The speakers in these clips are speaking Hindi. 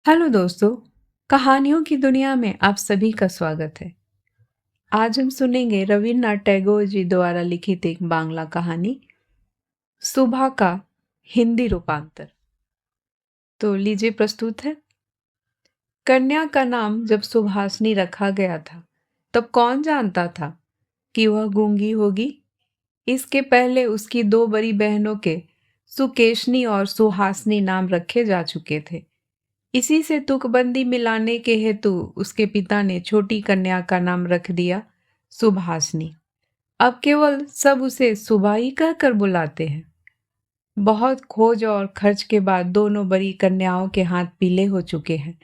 हेलो दोस्तों, कहानियों की दुनिया में आप सभी का स्वागत है। आज हम सुनेंगे रविन्द्रनाथ टैगोर जी द्वारा लिखित एक बांग्ला कहानी सुबह का हिंदी रूपांतर। तो लीजिए प्रस्तुत है। कन्या का नाम जब सुभाषनी रखा गया था, तब कौन जानता था कि वह गूंगी होगी। इसके पहले उसकी दो बड़ी बहनों के सुकेशनी और सुहासनी नाम रखे जा चुके थे। इसी से तुकबंदी मिलाने के हेतु उसके पिता ने छोटी कन्या का नाम रख दिया सुभाषनी। अब केवल सब उसे सुबा ही कहकर बुलाते हैं। बहुत खोज और खर्च के बाद दोनों बड़ी कन्याओं के हाथ पीले हो चुके हैं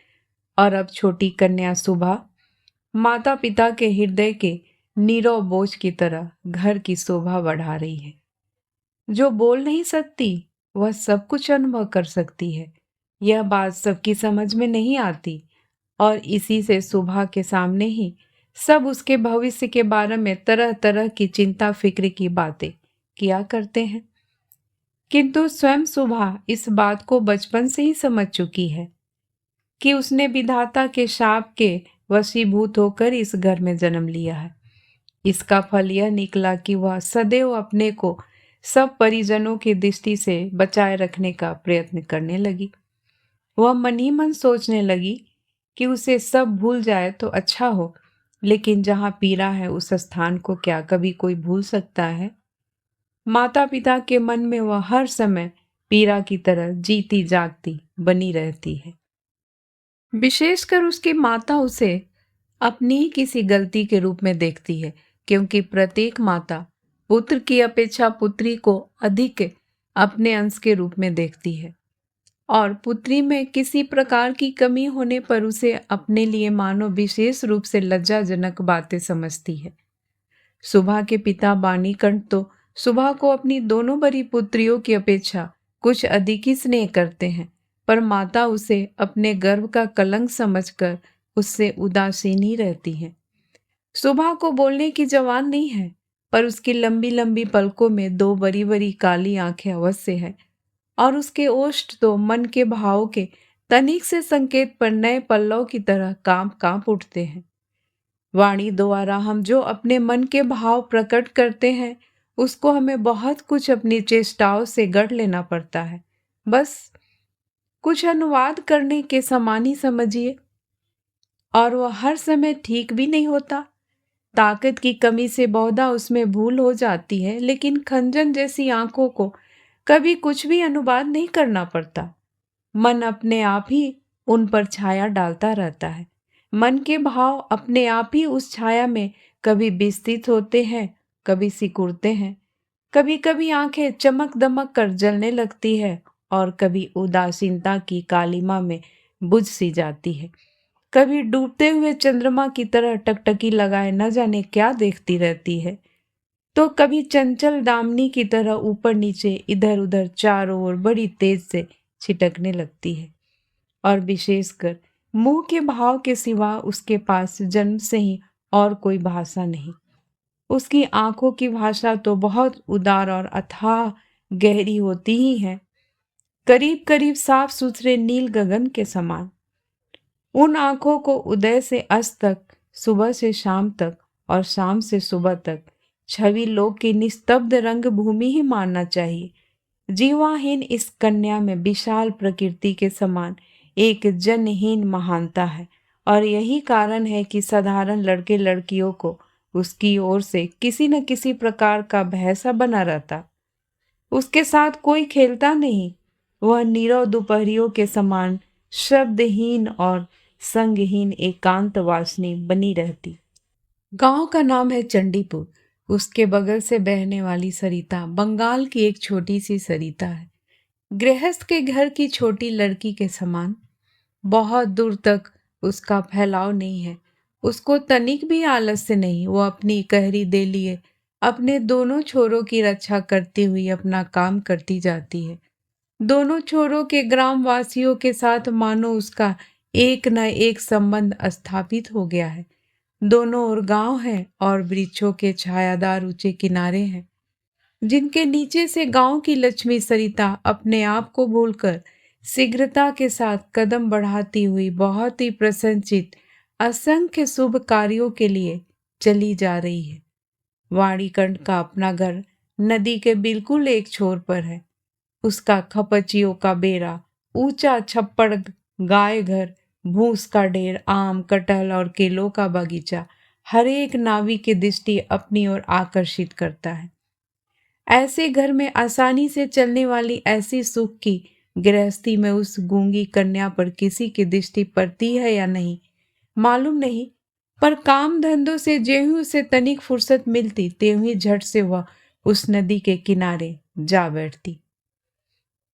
और अब छोटी कन्या सुबा माता पिता के हृदय के नीरव बोझ की तरह घर की शोभा बढ़ा रही है। जो बोल नहीं सकती, वह सब कुछ अनुभव कर सकती है। यह बात सबकी समझ में नहीं आती और इसी से सुबह के सामने ही सब उसके भविष्य के बारे में तरह तरह की चिंता फिक्र की बातें किया करते हैं। किंतु स्वयं सुबह इस बात को बचपन से ही समझ चुकी है कि उसने विधाता के शाप के वशीभूत होकर इस घर में जन्म लिया है। इसका फल यह निकला कि वह सदैव अपने को सब परिजनों की दृष्टि से बचाए रखने का प्रयत्न करने लगी। वह मन ही मन सोचने लगी कि उसे सब भूल जाए तो अच्छा हो, लेकिन जहाँ पीड़ा है उस स्थान को क्या कभी कोई भूल सकता है। माता पिता के मन में वह हर समय पीड़ा की तरह जीती जागती बनी रहती है। विशेषकर उसकी माता उसे अपनी ही किसी गलती के रूप में देखती है, क्योंकि प्रत्येक माता पुत्र की अपेक्षा पुत्री को अधिक अपने अंश के रूप में देखती है और पुत्री में किसी प्रकार की कमी होने पर उसे अपने लिए मानो विशेष रूप से लज्जाजनक बातें समझती है। सुभा के पिता बानीकंठ तो सुभा को अपनी दोनों बड़ी पुत्रियों की अपेक्षा कुछ अधिक ही स्नेह करते हैं, पर माता उसे अपने गर्भ का कलंक समझकर उससे उदासीन ही रहती है। सुभा को बोलने की जवान नहीं है, पर उसकी लंबी लंबी पलकों में दो बड़ी बड़ी काली आंखें अवश्य है और उसके ओष्ठ तो मन के भाव के तनिक से संकेत पर नए पल्लव की तरह कांप कांप उठते हैं। वाणी द्वारा हम जो अपने मन के भाव प्रकट करते हैं, उसको हमें बहुत कुछ अपनी चेष्टाओं से गढ़ लेना पड़ता है। बस कुछ अनुवाद करने के समान ही समझिए, और वह हर समय ठीक भी नहीं होता। ताकत की कमी से बहुधा उसमें भूल हो जाती है, लेकिन खंजन जैसी आंखों को कभी कुछ भी अनुवाद नहीं करना पड़ता। मन अपने आप ही उन पर छाया डालता रहता है। मन के भाव अपने आप ही उस छाया में कभी विस्तृत होते हैं, कभी सिकुड़ते हैं। कभी कभी आंखें चमक दमक कर जलने लगती है और कभी उदासीनता की कालिमा में बुझ सी जाती है। कभी डूबते हुए चंद्रमा की तरह टकटकी लगाए न जाने क्या देखती रहती है, तो कभी चंचल दामिनी की तरह ऊपर नीचे इधर उधर चारों ओर बड़ी तेज से छिटकने लगती है। और विशेषकर मुंह के भाव के सिवा उसके पास जन्म से ही और कोई भाषा नहीं। उसकी आंखों की भाषा तो बहुत उदार और अथाह गहरी होती ही है, करीब करीब साफ सुथरे नील गगन के समान। उन आंखों को उदय से अस्त तक, सुबह से शाम तक और शाम से सुबह तक छवि लोक की निस्तब्ध रंग भूमि ही मानना चाहिए। जीवाहीन इस कन्या में विशाल प्रकृति के समान एक जनहीन महानता है, और यही कारण है कि साधारण लड़के लड़कियों को उसकी ओर से किसी न किसी प्रकार का भय सा बना रहता। उसके साथ कोई खेलता नहीं। वह नीरव दोपहरियों के समान शब्दहीन और संगहीन एकांत वासनी बनी रहती। गांव का नाम है चंडीपुर। उसके बगल से बहने वाली सरिता बंगाल की एक छोटी सी सरिता है, गृहस्थ के घर की छोटी लड़की के समान। बहुत दूर तक उसका फैलाव नहीं है। उसको तनिक भी आलस्य नहीं। वो अपनी कहरी दे लिए अपने दोनों छोरों की रक्षा करती हुई अपना काम करती जाती है। दोनों छोरों के ग्रामवासियों के साथ मानो उसका एक न एक संबंध स्थापित हो गया है। दोनों ओर गांव है और वृक्षों के छायादार ऊंचे किनारे हैं, जिनके नीचे से गांव की लक्ष्मी सरिता अपने आप को भूलकर शीघ्रता के साथ कदम बढ़ाती हुई बहुत ही प्रसन्नचित असंख्य शुभ कार्यों के लिए चली जा रही है। वाणीकंठ का अपना घर नदी के बिल्कुल एक छोर पर है। उसका खपचियों का बेरा, ऊंचा छप्पड़, गाय घर, भूस का ढेर, आम, कटहल और केलों का बगीचा हर एक नाविक की दृष्टि अपनी ओर आकर्षित करता है। ऐसे घर में आसानी से चलने वाली ऐसी सुख की गृहस्थी में उस गूंगी कन्या पर किसी की दृष्टि पड़ती है या नहीं मालूम नहीं, पर काम धंधों से ज्यों उसे तनिक फुर्सत मिलती त्यों ही झट से वह उस नदी के किनारे जा बैठती।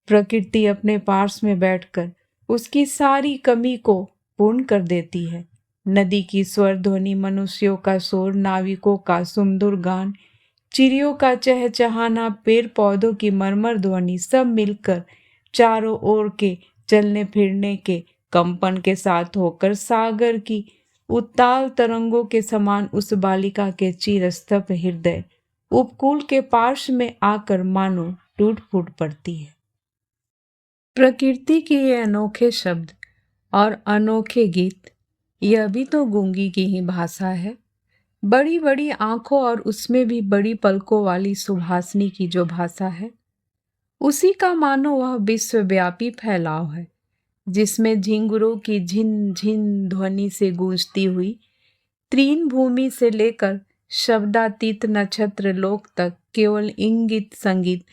प्रकृति अपने पास में बैठकर उसकी सारी कमी को पूर्ण कर देती है। नदी की स्वर ध्वनि, मनुष्यों का शोर, नाविकों का सुमधुर गान, चिड़ियों का चहचहाना, पेड़ पौधों की मरमर ध्वनि सब मिलकर चारों ओर के चलने फिरने के कंपन के साथ होकर सागर की उत्ताल तरंगों के समान उस बालिका के चिरस्तब्ध हृदय उपकूल के पार्श्व में आकर मानो टूट फूट पड़ती है। प्रकृति के ये अनोखे शब्द और अनोखे गीत, यह भी तो गूंगी की ही भाषा है। बड़ी बड़ी आंखों और उसमें भी बड़ी पलकों वाली सुभाषनी की जो भाषा है, उसी का मानो वह विश्वव्यापी फैलाव है, जिसमें झिंगुरों की झिन झिन ध्वनि से गूंजती हुई तीन भूमि से लेकर शब्दातीत नक्षत्र लोक तक केवल इंगित संगीत,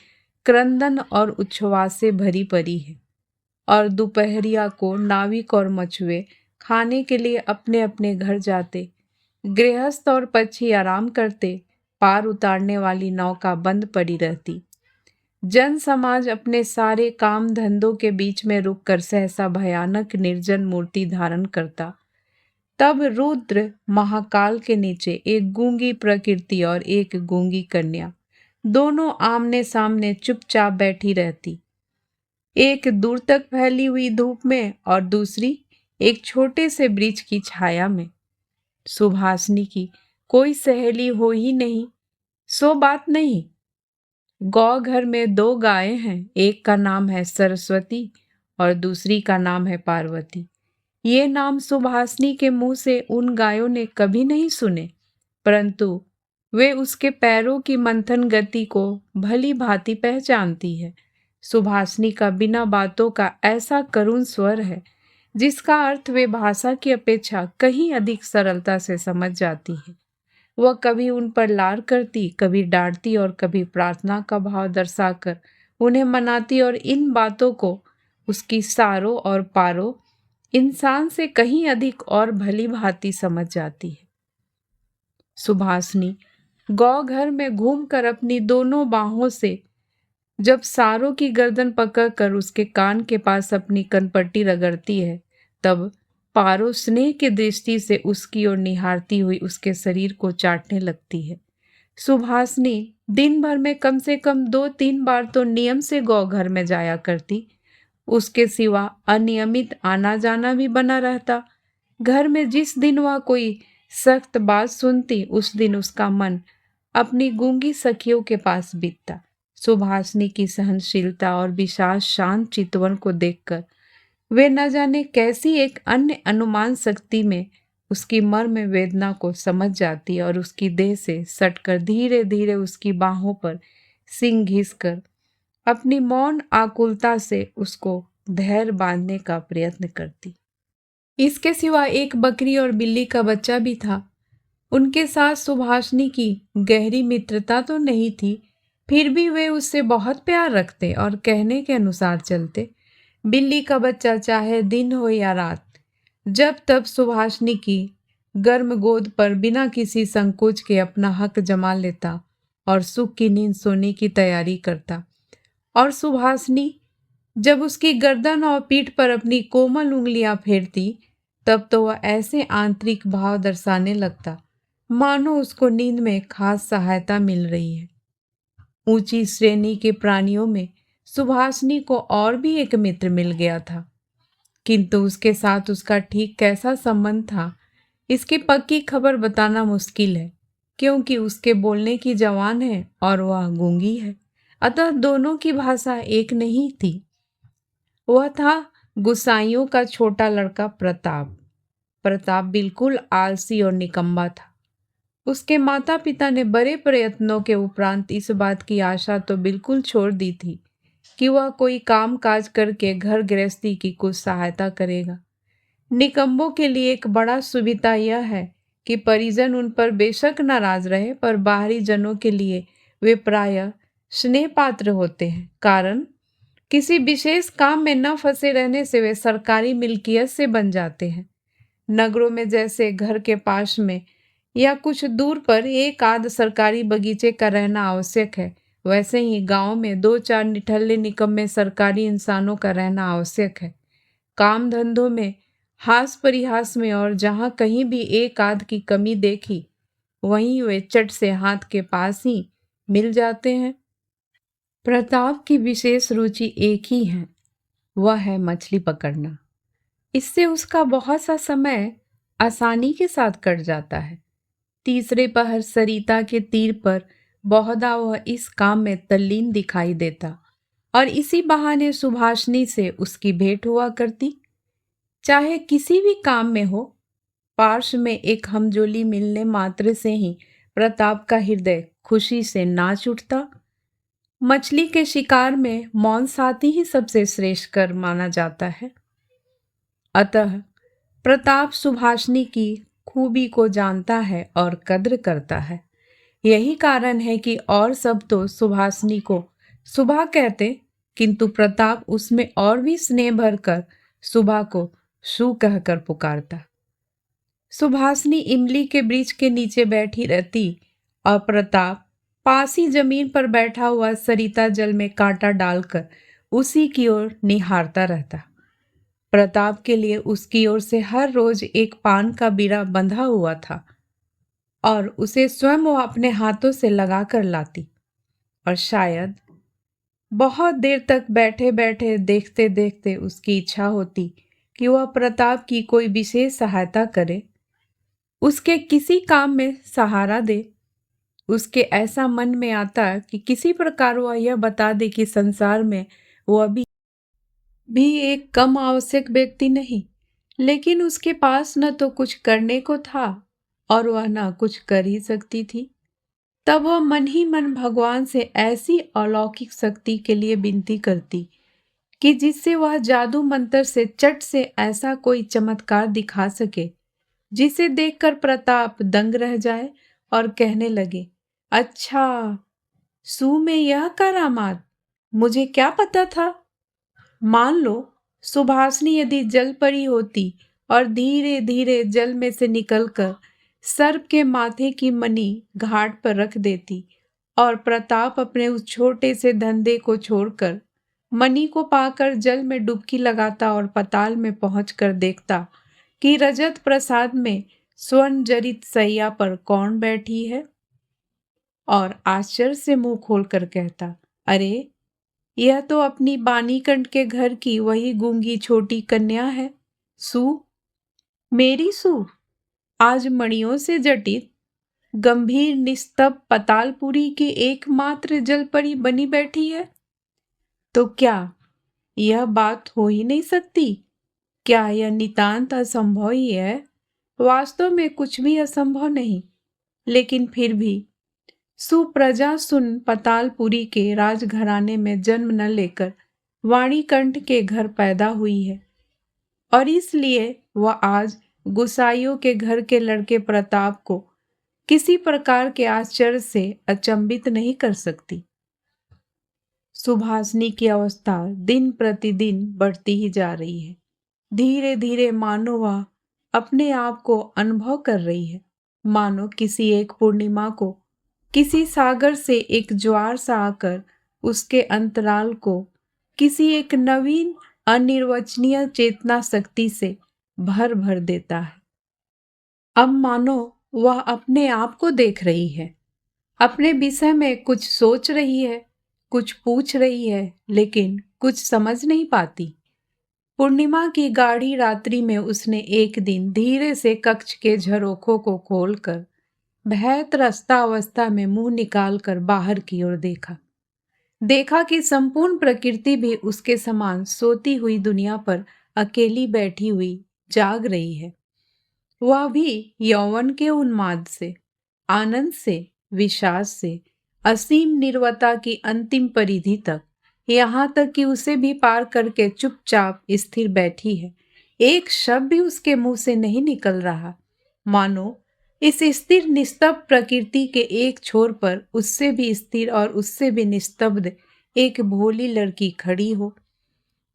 क्रंदन और उच्छ्वास से भरी पड़ी है। और दोपहरिया को नाविक और मछुए खाने के लिए अपने अपने घर जाते, गृहस्थ और पक्षी आराम करते, पार उतारने वाली नौका बंद पड़ी रहती। जन समाज अपने सारे काम धंधों के बीच में रुककर सहसा भयानक निर्जन मूर्ति धारण करता। तब रुद्र महाकाल के नीचे एक गूंगी प्रकृति और एक गूंगी कन्या दोनों आमने सामने चुपचाप बैठी रहती, एक दूर तक फैली हुई धूप में और दूसरी एक छोटे से वृक्ष की छाया में। सुभाषनी की कोई सहेली हो ही नहीं, सो बात नहीं। गौ घर में दो गायें हैं, एक का नाम है सरस्वती और दूसरी का नाम है पार्वती। ये नाम सुभाषनी के मुंह से उन गायों ने कभी नहीं सुने, परंतु वे उसके पैरों की मंथन गति को भली भांति पहचानती है। सुभाषनी का बिना बातों का ऐसा करुण स्वर है, जिसका अर्थ वे भाषा की अपेक्षा कहीं अधिक सरलता से समझ जाती है। वह कभी उन पर लाड करती, कभी डांटती और कभी प्रार्थना का भाव दर्शाकर उन्हें मनाती, और इन बातों को उसकी सारों और पारों इंसान से कहीं अधिक और भली भांति समझ जाती है। सुभाषनी गौ घर में घूमकर अपनी दोनों बाहों से जब सारों की गर्दन पकड़कर उसके कान के पास अपनी कनपट्टी रगड़ती है, तब पारो स्नेह की दृष्टि से उसकी ओर निहारती हुई उसके शरीर को चाटने लगती है। सुभाषनी दिन भर में कम से कम 2-3 बार तो नियम से गौ घर में जाया करती, उसके सिवा अनियमित आना जाना भी बना रहता। घर में जिस दिन वह कोई सख्त बात सुनती, उस दिन उसका मन अपनी गूंगी सखियों के पास बीतता। सुभाषनी की सहनशीलता और विशाल शांत चितवन को देखकर वे न जाने कैसी एक अन्य अनुमान शक्ति में उसकी मर्म वेदना को समझ जाती और उसकी देह से सटकर धीरे धीरे उसकी बाहों पर सिंह घिसकर अपनी मौन आकुलता से उसको धैर्य बांधने का प्रयत्न करती। इसके सिवा एक बकरी और बिल्ली का बच्चा भी था। उनके साथ सुभाषनी की गहरी मित्रता तो नहीं थी, फिर भी वे उससे बहुत प्यार रखते और कहने के अनुसार चलते। बिल्ली का बच्चा चाहे दिन हो या रात, जब तब सुभाषनी की गर्म गोद पर बिना किसी संकोच के अपना हक जमा लेता और सुख की नींद सोने की तैयारी करता। और सुभाषनी जब उसकी गर्दन और पीठ पर अपनी कोमल उंगलियां फेरती, तब तो वह ऐसे आंतरिक भाव दर्शाने लगता मानो उसको नींद में खास सहायता मिल रही है। ऊंची श्रेणी के प्राणियों में सुभाषनी को और भी एक मित्र मिल गया था, किंतु उसके साथ उसका ठीक कैसा संबंध था, इसकी पक्की खबर बताना मुश्किल है, क्योंकि उसके बोलने की जवान है और वह गूंगी है, अतः दोनों की भाषा एक नहीं थी। वह था गुसाइयों का छोटा लड़का प्रताप। प्रताप बिल्कुल आलसी और निकम्मा था। उसके माता पिता ने बड़े प्रयत्नों के उपरांत इस बात की आशा तो बिल्कुल छोड़ दी थी कि वह कोई काम काज करके घर गृहस्थी की कुछ सहायता करेगा। निकम्मों के लिए एक बड़ा सुविधा यह है कि परिजन उन पर बेशक नाराज रहे, पर बाहरी जनों के लिए वे प्रायः स्नेह पात्र होते हैं। कारण किसी विशेष काम में न फंसे रहने से वे सरकारी मिल्कियत से बन जाते हैं। नगरों में जैसे घर के पास में या कुछ दूर पर एक आध सरकारी बगीचे का रहना आवश्यक है, वैसे ही गांव में दो चार निठल्ले निकम्मे सरकारी इंसानों का रहना आवश्यक है। काम धंधों में, हास परिहास में, और जहां कहीं भी एक आध की कमी देखी, वहीं वे चट से हाथ के पास ही मिल जाते हैं। प्रताप की विशेष रुचि एक ही है, वह है मछली पकड़ना। इससे उसका बहुत सा समय आसानी के साथ कट जाता है। तीसरे पहर सरिता के तीर पर बहुधा वह इस काम में तल्लीन दिखाई देता और इसी बहाने सुभाषिनी से उसकी भेंट हुआ करती। चाहे किसी भी काम में हो, पार्श्व में एक हमजोली मिलने मात्र से ही प्रताप का हृदय खुशी से नाच उठता। मछली के शिकार में मौन साथी ही सबसे श्रेष्ठ कर माना जाता है। अतः प्रताप सुभाषिनी की खूबी को जानता है और कद्र करता है। यही कारण है कि और सब तो सुभाषिनी को सुभा कहते, किंतु प्रताप उसमें और भी स्नेह भरकर सुभा को सु कहकर पुकारता। सुभाषिनी इमली के वृक्ष के नीचे बैठी रहती और प्रताप पास ही जमीन पर बैठा हुआ सरिता जल में कांटा डालकर उसी की ओर निहारता रहता। प्रताप के लिए उसकी ओर से हर रोज एक पान का बीड़ा बंधा हुआ था और उसे स्वयं वह अपने हाथों से लगा कर लाती, और शायद बहुत देर तक बैठे बैठे देखते देखते उसकी इच्छा होती कि वह प्रताप की कोई विशेष सहायता करे, उसके किसी काम में सहारा दे। उसके ऐसा मन में आता कि किसी प्रकार वह यह बता दे कि संसार में वह भी एक कम आवश्यक व्यक्ति नहीं, लेकिन उसके पास न तो कुछ करने को था और वह न कुछ कर ही सकती थी। तब वह मन ही मन भगवान से ऐसी अलौकिक शक्ति के लिए विनती करती कि जिससे वह जादू मंत्र से चट से ऐसा कोई चमत्कार दिखा सके जिसे देखकर प्रताप दंग रह जाए और कहने लगे, अच्छा, सू में यह करामात, मुझे क्या पता था। मान लो सुभाषिनी यदि जल परी होती और धीरे धीरे जल में से निकलकर सर्प के माथे की मणि घाट पर रख देती और प्रताप अपने उस छोटे से धंधे को छोड़कर मणि को पाकर जल में डुबकी लगाता और पताल में पहुंचकर देखता कि रजत प्रसाद में स्वर्ण जरित सैया पर कौन बैठी है, और आश्चर्य से मुंह खोलकर कहता, अरे, यह तो अपनी बानीकंठ के घर की वही गूंगी छोटी कन्या है, सू, मेरी सू, आज मणियों से जटित गंभीर निस्तब पतालपुरी की एकमात्र जलपरी बनी बैठी है। तो क्या यह बात हो ही नहीं सकती? क्या यह नितांत असंभव ही है? वास्तव में कुछ भी असंभव नहीं, लेकिन फिर भी सुप्रजा सुन पतालपुरी के राजघराने में जन्म न लेकर वाणीकंठ के घर पैदा हुई है, और इसलिए वह आज गुसाइयों के घर के लड़के प्रताप को किसी प्रकार के आश्चर्य से अचंभित नहीं कर सकती। सुभाषिनी की अवस्था दिन प्रतिदिन बढ़ती ही जा रही है। धीरे धीरे मानो वह अपने आप को अनुभव कर रही है, मानो किसी एक पूर्णिमा को किसी सागर से एक ज्वार सा आकर उसके अंतराल को किसी एक नवीन अनिर्वचनीय चेतना शक्ति से भर भर देता है। अब मानो वह अपने आप को देख रही है, अपने विषय में कुछ सोच रही है, कुछ पूछ रही है, लेकिन कुछ समझ नहीं पाती। पूर्णिमा की गाढ़ी रात्रि में उसने एक दिन धीरे से कक्ष के झरोखों को खोलकर भय त्रस्ता अवस्था में मुंह निकालकर बाहर की ओर देखा। देखा कि संपूर्ण प्रकृति भी उसके समान सोती हुई दुनिया पर अकेली बैठी हुई जाग रही है। वह भी यौवन के उन्माद से, आनंद से, विषाद से, असीम निर्वता की अंतिम परिधि तक, यहाँ तक कि उसे भी पार करके चुपचाप स्थिर बैठी है। एक शब्द भी उसके मुंह से नहीं निकल रहा, मानो इस स्थिर निस्तब्ध प्रकृति के एक छोर पर उससे भी स्थिर और उससे भी निस्तब्ध एक भोली लड़की खड़ी हो।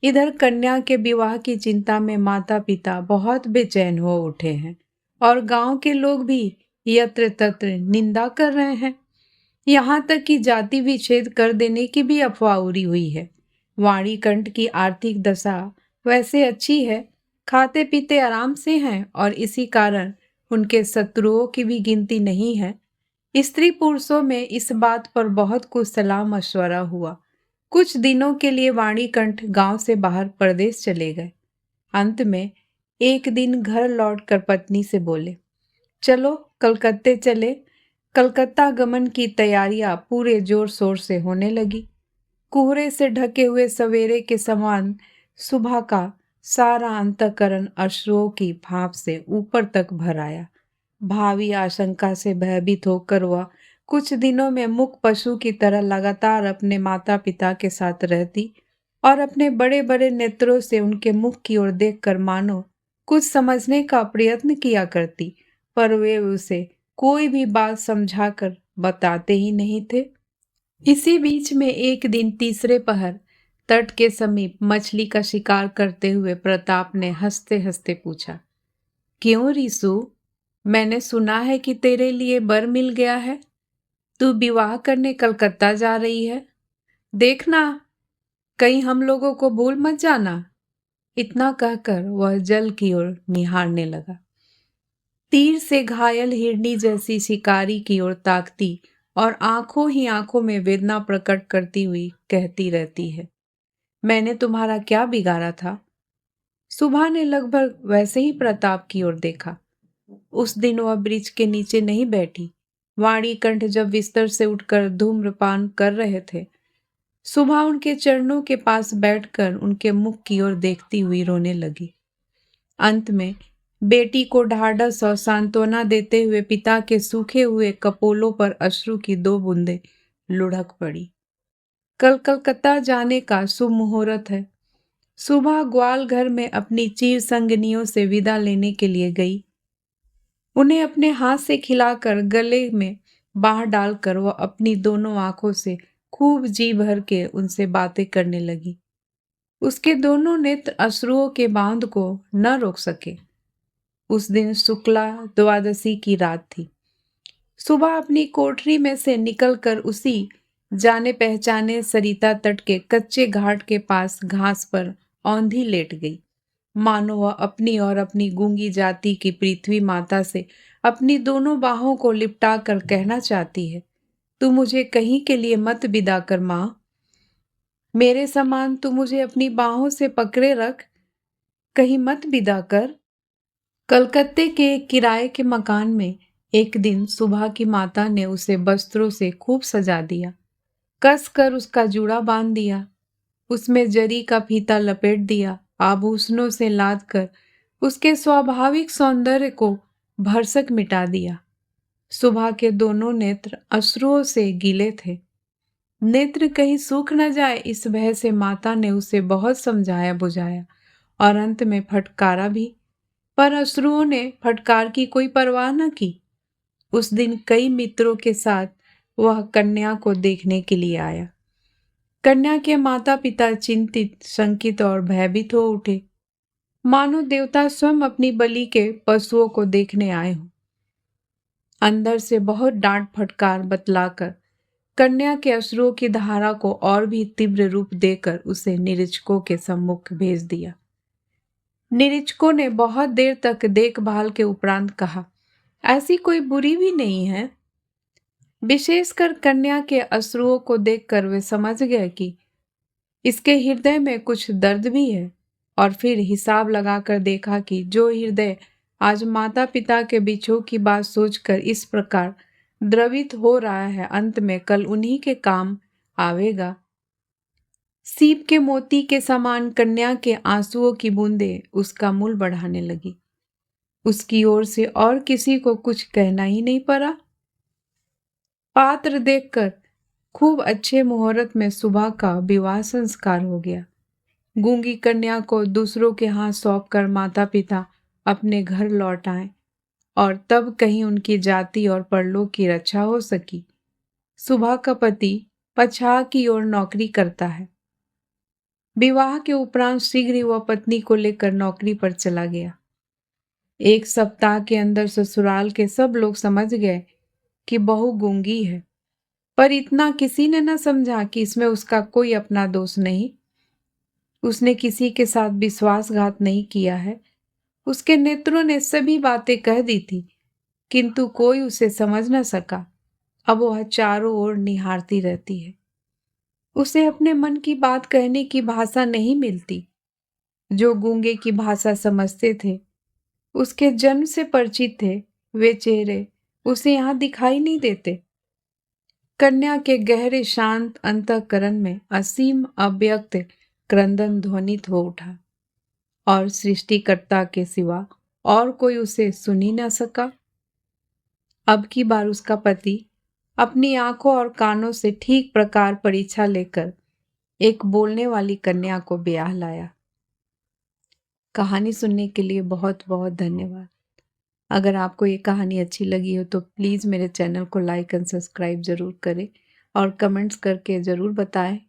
इधर कन्या के विवाह की चिंता में माता पिता बहुत बेचैन हो उठे हैं और गांव के लोग भी यत्र तत्र निंदा कर रहे हैं। यहाँ तक कि जाति विच्छेद कर देने की भी अफवाह उड़ी हुई है। वाणीकंठ की आर्थिक दशा वैसे अच्छी है, खाते पीते आराम से हैं और इसी कारण उनके शत्रुओं की भी गिनती नहीं है। स्त्री पुरुषों में इस बात पर बहुत कुछ सलाह मशवरा हुआ। कुछ दिनों के लिए वाणीकंठ गांव से बाहर परदेश चले गए। अंत में एक दिन घर लौटकर पत्नी से बोले, चलो कलकत्ते चले। कलकत्ता गमन की तैयारियां पूरे जोर शोर से होने लगी। कोहरे से ढके हुए सवेरे के समान सुबह का सारा अंतःकरण अश्रुओं की भाप से ऊपर तक भर आया। भावी आशंका से भयभीत होकर वह कुछ दिनों में मूक पशु की तरह लगातार अपने माता पिता के साथ रहती और अपने बड़े बड़े नेत्रों से उनके मुख की ओर देखकर मानो कुछ समझने का प्रयत्न किया करती, पर वे उसे कोई भी बात समझाकर बताते ही नहीं थे। इसी बीच में एक दिन तीसरे पहर तट के समीप मछली का शिकार करते हुए प्रताप ने हंसते हंसते पूछा, क्यों रीसू, मैंने सुना है कि तेरे लिए बर मिल गया है। तू विवाह करने कलकत्ता जा रही है। देखना कहीं हम लोगों को भूल मत जाना। इतना कहकर वह जल की ओर निहारने लगा। तीर से घायल हिरनी जैसी शिकारी की ओर ताकती और आंखों ही आंखों में वेदना प्रकट करती हुई कहती रहती है, मैंने तुम्हारा क्या बिगाड़ा था। सुबह ने लगभग वैसे ही प्रताप की ओर देखा। उस दिन वह वृक्ष के नीचे नहीं बैठी। वाणीकंठ जब बिस्तर से उठकर धूम्रपान कर रहे थे, सुबह उनके चरणों के पास बैठकर उनके मुख की ओर देखती हुई रोने लगी। अंत में बेटी को ढाढ़स और सांत्वना देते हुए पिता के सूखे हुए कपोलों पर अश्रु की 2 बूंदें लुढ़क पड़ी। कल कलकत्ता जाने का शुभ मुहूर्त है। सुबह ग्वाल घर में अपनी चिर संगनियों से विदा लेने के लिए गई। उन्हें अपने हाथ से खिलाकर गले में बाह डालकर वह अपनी दोनों आंखों से खूब जी भर के उनसे बातें करने लगी। उसके दोनों नेत्र अश्रुओं के बांध को न रोक सके। उस दिन शुक्ला द्वादशी की रात थी। सुबह अपनी कोठरी में से निकलकर उसी जाने पहचाने सरिता तट के कच्चे घाट के पास घास पर औंधी लेट गई, मानो वह अपनी और अपनी गूंगी जाति की पृथ्वी माता से अपनी दोनों बाहों को लिपटा कर कहना चाहती है, तू मुझे कहीं के लिए मत विदा कर माँ। मेरे समान तू मुझे अपनी बाहों से पकड़े रख, कहीं मत विदा कर। कलकत्ते के एक किराए के मकान में एक दिन सुबह की माता ने उसे वस्त्रों से खूब सजा दिया, कस कर उसका जूड़ा बांध दिया, उसमें जरी का फीता लपेट दिया, आभूषणों से लाद कर उसके स्वाभाविक सौंदर्य को भरसक मिटा दिया। सुबह के दोनों नेत्र अश्रुओं से गीले थे। नेत्र कहीं सूख न जाए इस भय से माता ने उसे बहुत समझाया बुझाया और अंत में फटकारा भी, पर अश्रुओं ने फटकार की कोई परवाह न की। उस दिन कई मित्रों के साथ वह कन्या को देखने के लिए आया। कन्या के माता पिता चिंतित, शंकित और भयभीत हो उठे, मानो देवता स्वयं अपनी बलि के पशुओं को देखने आए हों। अंदर से बहुत डांट फटकार बतलाकर कन्या के अश्रुओं की धारा को और भी तीव्र रूप देकर उसे निरीक्षकों के सम्मुख भेज दिया। निरीक्षकों ने बहुत देर तक देखभाल के उपरांत कहा, ऐसी कोई बुरी भी नहीं है। विशेषकर कन्या के अश्रुओं को देखकर वे समझ गए कि इसके हृदय में कुछ दर्द भी है, और फिर हिसाब लगाकर देखा कि जो हृदय आज माता पिता के बिछोह की बात सोचकर इस प्रकार द्रवित हो रहा है, अंत में कल उन्हीं के काम आवेगा सीप के मोती के समान कन्या के आंसुओं की बूंदें उसका मूल बढ़ाने लगी। उसकी ओर से और किसी को कुछ कहना ही नहीं पड़ा। पात्र देखकर खूब अच्छे मुहूर्त में सुबह का विवाह संस्कार हो गया। गूंगी कन्या को दूसरों के हाथ सौंपकर माता पिता अपने घर लौट आए और तब कहीं उनकी जाति और परलोक की रक्षा हो सकी। सुबह का पति पछाड़ की ओर नौकरी करता है। विवाह के उपरांत शीघ्र ही वह पत्नी को लेकर नौकरी पर चला गया। एक सप्ताह के अंदर ससुराल के सब लोग समझ गए कि बहू गूंगी है, पर इतना किसी ने न समझा कि इसमें उसका कोई अपना दोष नहीं। उसने किसी के साथ विश्वासघात नहीं किया है। उसके नेत्रों ने सभी बातें कह दी थी, किंतु कोई उसे समझ न सका। अब वह चारों ओर निहारती रहती है। उसे अपने मन की बात कहने की भाषा नहीं मिलती। जो गूंगे की भाषा समझते थे, उसके जन्म से परिचित थे, वे चेहरे उसे यहाँ दिखाई नहीं देते। कन्या के गहरे शांत अंतःकरण में असीम अव्यक्त क्रंदन ध्वनित हो उठा और सृष्टिकर्ता के सिवा और कोई उसे सुन ही न सका। अब की बार उसका पति अपनी आंखों और कानों से ठीक प्रकार परीक्षा लेकर एक बोलने वाली कन्या को ब्याह लाया। कहानी सुनने के लिए बहुत बहुत धन्यवाद। अगर आपको ये कहानी अच्छी लगी हो तो प्लीज़ मेरे चैनल को लाइक एंड सब्सक्राइब ज़रूर करें और कमेंट्स करके ज़रूर बताएं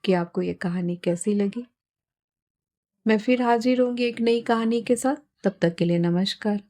कि आपको ये कहानी कैसी लगी। मैं फिर हाजिर होंगी एक नई कहानी के साथ। तब तक के लिए नमस्कार।